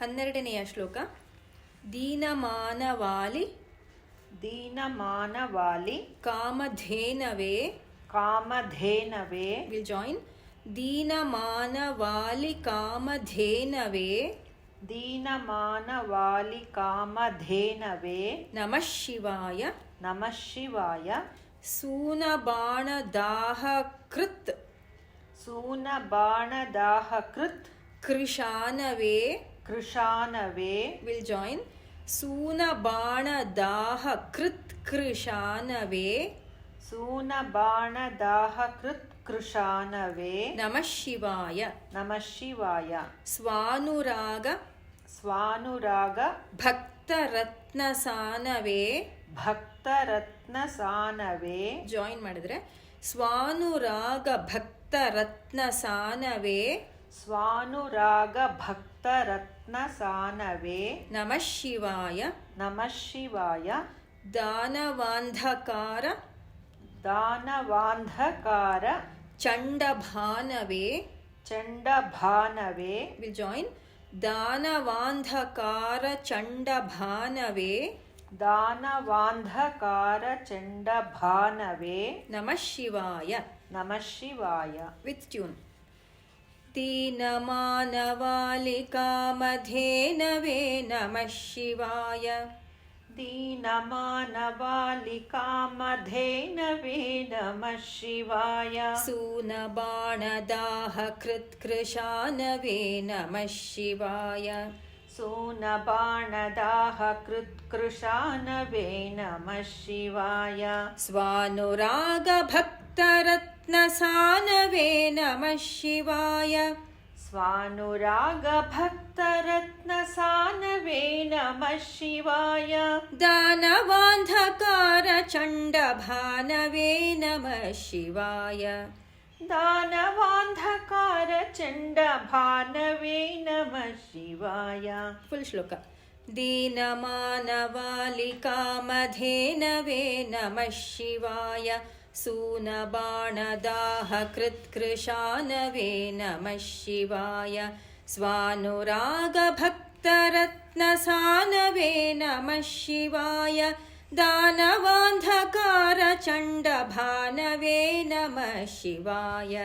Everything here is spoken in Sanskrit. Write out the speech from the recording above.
12ನೆಯ ಶ್ಲೋಕ. ದೀನಮಾನವಾಲಿ ದೀನಮಾನವಾಲಿ ಕಾಮಧೇನವೇ. ಕಾಮಧೇನವೇ. Will join. ದೀನಮಾನವಾಲಿ ಕಾಮಧೇನವೇ. ದೀನಮಾನವಾಲಿ ಕಾಮಧೇನವೇ. ನಮಃ ಶಿವಾಯ. ನಮಃ ಶಿವಾಯ. ಸೂನಬಾಣದಾಹಕೃತ್ ಸೂನಬಾಣದಾಹಕೃತ್ ಕೃಶಾನವೇ. ಕೃಶಾನವೇ. Will join. ಸೂನಬಾಣದಾಹಕೃತ್ ಕೃಶಾನವೇ. ಸೂನಬಾಣದಾಹಕೃತ್ ಕೃಶಾನವೇ. ನಮಃ ಶಿವಾಯ. ನಮಃ ಶಿವಾಯ. ಸ್ವಾನುರಾಗ ಸ್ವಾನುರಾಗ ಭಕ್ತರತ್ನಸಾನವೇ. ಭಕ್ತರತ್ನಸಾನವೇ. ಜಾಯಿನ್ ಮಾಡಿದ್ರೆ ಸ್ವಾನುರಾಗ ಭಕ್ತರತ್ನಸಾನವೇ. ಸ್ವಾನುರಾಗ ಭಕ್ತರತ್ನಸಾನವೇ. ನಮಃ ಶಿವಾಯ. ನಮಃ ಶಿವಾಯ. ದಾನವಾಂಧಕಾರ ದಾನವಾಂಧಕಾರ ಚಂಡಭಾನವೇ. ಚಂಡಭಾನವೇ. Will join. ದಾನವಾಂಧಕಾರ ಚಂಡಭಾನವೇ. ದಾನವಾಂಧಕಾರ ಚಂಡಭಾನವೇ. ನಮಃ ಶಿವಾಯ. ನಮಃ ಶಿವಾಯ. With tune. ದೀನಮಾನವಾಲಿ ಕಾಮಧೇನವೇ. ನಮಃ ಶಿವಾಯ. ದೀನಮಾನವಾಲಿ ಕಾಮಧೇನವೇ. ನಮಃ ಶಿವಾಯ. ಸೂನಬಾಣದಾಹಕೃತ್ ಕೃಶಾನವೇ. ನಮಃ ಶಿವಾಯ. ಸೂನಬಾಣದಾಹಕೃತ್ ಕೃಶಾನವೇ. ನಮಃ ಶಿವಾಯ. ಸ್ವಾನುರಾಗ ಭಕ್ತರತ್ನಸಾನವೇ. ನಮಃ ಶಿವಾಯ. ಸ್ವಾನುರಾಗ ಭಕ್ತರತ್ನಸಾನವೇ. ನಮಃ ಶಿವಾಯ. ದಾನವಾಂಧಕಾರ ಚಂಡಭಾನವೇ. ನಮಃ ಶಿವಾಯ. ದಾನವಾಂಧಕಾರ ಚಂಡಭಾನವೇ. ನಮಃ ಶಿವಾಯ. ಫುಲ್ ಶ್ಲೋಕ. ದೀನಮಾನವಾಲಿ ಕಾಮಧೇನವೇ. ನಮಃ ಶಿವಾಯ. ಸೂನಬಾಣದಾಹಕೃತ್ ಕೃಶಾನವೇ. ನಮಃ ಶಿವಾಯ. ಸ್ವಾನುರಾಗ ಭಕ್ತರತ್ನಸಾನವೇ. ನಮಃ ಶಿವಾಯ. ದಾನವಾಂಧಕಾರ ಚಂಡಭಾನವೇ. ನಮಃ ಶಿವಾಯ.